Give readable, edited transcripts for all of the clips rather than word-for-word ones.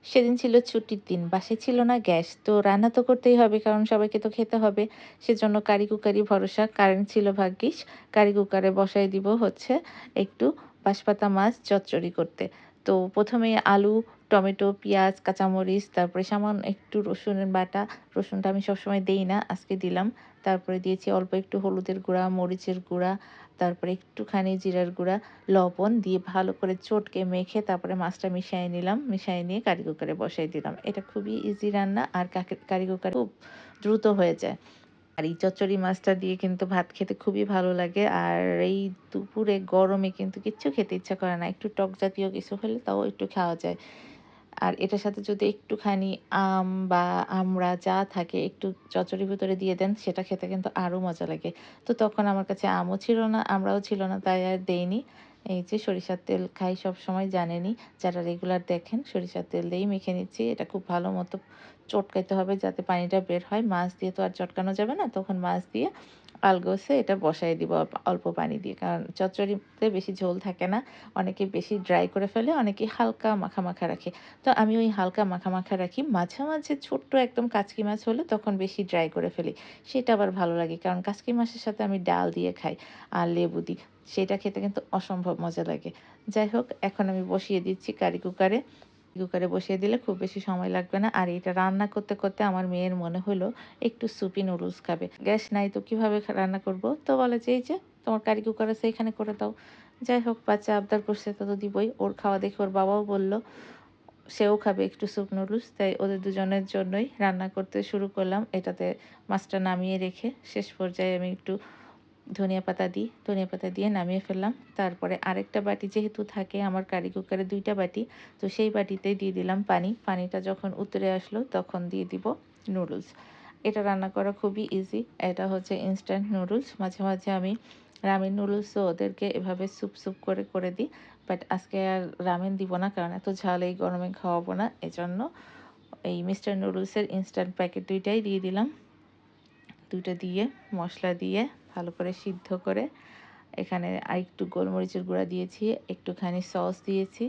সেদিন ছিল ছুটির দিন, বাসায় ছিল না গ্যাস। তো রান্না তো করতেই হবে কারণ সবাইকে তো খেতে হবে। সেজন্য কারি কুকারি ভরসা। কারেন্ট ছিল ভাগ্যিস। কারি কুকারে বসায় দিব হচ্ছে একটু বাঁশপাতা মাছ চচ্চড়ি করতে। তো ১ম এই আলু, টমেটো, পেঁয়াজ, কাঁচামরিচ, তারপরে সামান্য একটু রসুনের বাটা। রসুনটা আমি সবসময় দেই না, আজকে দিলাম। তারপরে দিয়েছি অল্প একটু হলুদের গুঁড়া, মরিচের গুঁড়া, তারপরে একটুখানি জিরার গুঁড়া, লবণ দিয়ে ভালো করে চটকে মেখে তারপরে মাছটা মিশিয়ে নিলাম। মিশিয়ে নিয়ে কারি কুকারে বসাই দিলাম। এটা খুবই ইজি রান্না আর কারি কুকারে খুব দ্রুত হয়ে যায়। আর এই চচ্চড়ি মাছটা দিয়ে কিন্তু ভাত খেতে খুবই ভালো লাগে। আর এই দুপুরে গরমে কিন্তু কিচ্ছু খেতে ইচ্ছা করে না। একটু টক জাতীয় কিছু হলে তাও একটু খাওয়া যায়। আর এটার সাথে যদি একটুখানি আম বা আমড়া যা থাকে একটু চচ্চড়ির ভিতরে দিয়ে দেন, সেটা খেতে কিন্তু আরও মজা লাগে। তো তখন আমার কাছে আমও ছিল না, আমড়াও ছিল না, তাই আর দেইনি। এই যে সরিষার তেল খাই সবসময়, জানেনই। যারা রেগুলার দেখেন সরিষার তেল দিয়েই মেখে নিচ্ছি। এটা খুব ভালো মতো চটকাইতে হবে যাতে পানিটা বের হয়। মাছ দিয়ে তো আর চটকানো যাবে না। তখন মাছ দিয়ে আলগোছে এটা বসায় দিব অল্প পানি দিয়ে। কারণ চচ্চড়িতে বেশি ঝোল থাকে না। অনেকে বেশি ড্রাই করে ফেলে, অনেকে হালকা মাখা, মাখা রাখে। তো আমি ওই হালকা মাখা, মাখা রাখি। মাঝে, মাঝে ছোট্ট একদম কাচকি মাছ হলে তখন বেশি ড্রাই করে ফেলি। সেটা আবার ভালো লাগে। কারণ কাচকি মাছের সাথে আমি ডাল দিয়ে খাই আর লেবু দিই। সেটা খেতে কিন্তু অসম্ভব মজা লাগে। যাই হোক, এখন আমি বসিয়ে দিচ্ছি কারি কুকারে। কুকারে বসিয়ে দিলে খুব বেশি সময় লাগবে না। আর এটা রান্না করতে, করতে আমার মেয়ের মনে হলো একটু সুপি নুডলস খাবে। গ্যাস নাই তো কিভাবে রান্না করব? তো বলে যে, "এই যে তোমার কারি কুকার আছে এখানে করে দাও।" যাই হোক, বাচ্চা আবদার করছে তো দিবই। ওর খাওয়া দেখে ওর বাবাও বলল সেও খাবে একটু স্যুপ নুডলস। তাই ওদের দুজনের জন্যই রান্না করতে শুরু করলাম। এটাতে মাছটা নামিয়ে রেখে শেষ পর্যায়ে আমি একটু ধনিয়া পাতা দিই। ধনিয়া পাতা দিয়ে নামিয়ে ফেললাম। তারপরে আরেকটা বাটি যেহেতু থাকে আমার কারি কুকারে ২ টা বাটি, তো সেই বাটিতেই দিয়ে দিলাম পানি। পানিটা যখন উতরে আসলো তখন দিয়ে দিব নুডলস। এটা রান্না করা খুবই ইজি। এটা হচ্ছে ইনস্ট্যান্ট নুডলস। মাঝে, মাঝে আমি রামেন নুডলসও ওদেরকে এভাবে স্যুপ, স্যুপ করে, করে দিই। বাট আজকে আর রামেন দিব না কারণ এত ঝাল এই গরমে খাওয়াবো না। এজন্য এই মিস্টার নুডলসের ইনস্ট্যান্ট প্যাকেট ২ টাই দিয়ে দিলাম। ২ টা দিয়ে মসলা দিয়ে ভালো করে সিদ্ধ করে এখানে আরেকটু গোলমরিচের গুঁড়া দিয়েছি, একটুখানি সস দিয়েছি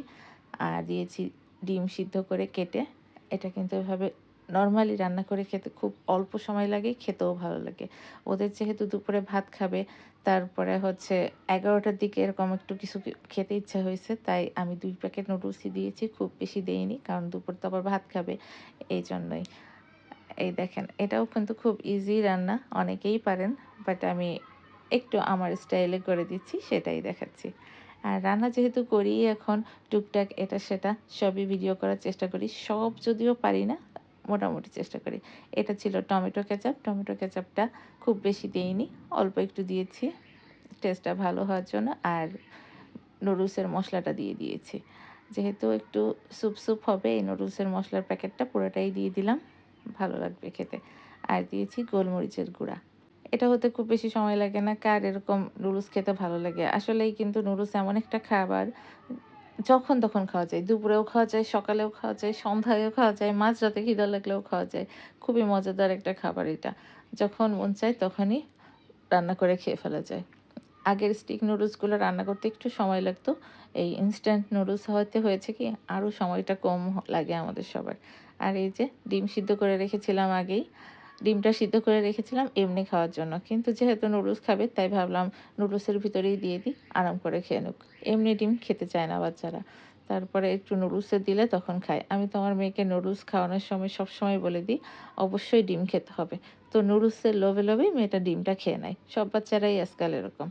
আর দিয়েছি ডিম সিদ্ধ করে কেটে। এটা কিন্তু এভাবে নরমালি রান্না করে খেতে খুব অল্প সময় লাগে, খেতেও ভালো লাগে। ওদের যেহেতু দুপুরে ভাত খাবে, তারপরে হচ্ছে ১১টার দিকে এরকম একটু কিছু খেতে ইচ্ছা হয়েছে, তাই আমি ২ প্যাকেট নুডলসই দিয়েছি, খুব বেশি দেইনি কারণ দুপুর তো আবার ভাত খাবে, এইজন্যই। এই দেখেন, এটাও কিন্তু খুব ইজি রান্না, অনেকেই পারেন, বাট আমি একটু আমার স্টাইলে করে দিচ্ছি, সেটাই দেখাচ্ছি। আর রান্না যেহেতু করি এখন টুকটাক এটা সেটা সবই ভিডিও করার চেষ্টা করি। সব যদিও পারি না, মোটামুটি চেষ্টা করি। এটা ছিল টমেটো কেচাপ। টমেটো কেচাপটা খুব বেশি দেইনি, অল্প একটু দিয়েছি টেস্টটা ভালো হওয়ার জন্য। আর নুডলসের মশলাটা দিয়ে দিয়েছি। যেহেতু একটু স্যুপ, স্যুপ হবে, এই নুডলসের মশলার প্যাকেটটা পুরোটাই দিয়ে দিলাম। ভালো লাগবে খেতে। আর দিয়েছি গোলমরিচের গুঁড়া। এটা হতে খুব বেশি সময় লাগে না। কার এরকম নুডলস খেতে ভালো লাগে? আসলেই কিন্তু নুডলস এমন একটা খাবার যখন তখন খাওয়া যায়। দুপুরেও খাওয়া যায়, সকালেও খাওয়া যায়, সন্ধ্যায়ও খাওয়া যায়, মাঝরাতে খিদা লাগলেও খাওয়া যায়। খুবই মজাদার একটা খাবার এটা। যখন মন চায় তখনই রান্না করে খেয়ে ফেলা যায়। আগের স্টিক নুডলসগুলো রান্না করতে একটু সময় লাগতো। এই ইনস্ট্যান্ট নুডলস হওয়াতে হয়েছে কি আরও সময়টা কম লাগে আমাদের সবার। আর এই যে ডিম সিদ্ধ করে রেখেছিলাম আগেই। ডিমটা সিদ্ধ করে রেখেছিলাম এমনি খাওয়ার জন্য। কিন্তু যেহেতু নুডলস খাবে তাই ভাবলাম নুডলসের ভিতরেই দিয়ে দিই, আরাম করে খেয়ে নিক। এমনি ডিম খেতে চায় না বাচ্চারা। তারপরে একটু নুডলসে দিলে তখন খায়। আমি তো আমার মেয়েকে নুডলস খাওয়ানোর সময় সবসময় বলে দিই, অবশ্যই ডিম খেতে হবে। তো নুডলসের লোভে, লোভেই মেয়েটা ডিমটা খেয়ে নেয়। সব বাচ্চারাই আজকাল এরকম।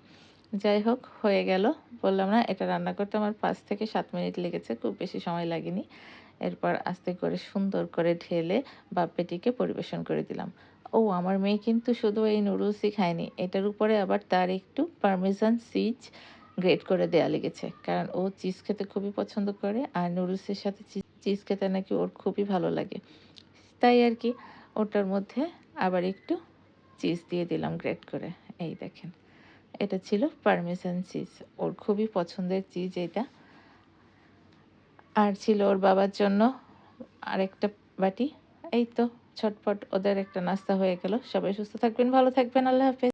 যাই হোক, হয়ে গেল। বললাম না এটা রান্না করতে আমার ৫ থেকে ৭ মিনিট লেগেছে। খুব বেশি সময় লাগেনি। এরপর আস্তে করে সুন্দর করে ঢেলে বাপ্পিটিকে পরিবেশন করে দিলাম। ও আমার মেয়ে কিন্তু শুধু এই নুডলসই খায়নি। এটার উপরে আবার তার একটু পারমেজান চিজ গ্রেট করে দেয়া লেগেছে। কারণ ও চিজ খেতে খুবই পছন্দ করে আর নুডলসের সাথে চিজ খেতে নাকি ওর খুবই ভালো লাগে। তাই আর কি ওটার মধ্যে আবার একটু চিজ দিয়ে দিলাম গ্রেট করে। এই দেখেন। এটা ছিল পারমেসান চিজ। ওর খুবই পছন্দের চিজ এটা। আর ছিল ওর বাবার জন্য আরেকটা বাটি। এই তো ঝটপট ওদের একটা নাস্তা হয়ে গেল। সবাই সুস্থ থাকবেন, ভালো থাকবেন। আল্লাহ হাফেজ।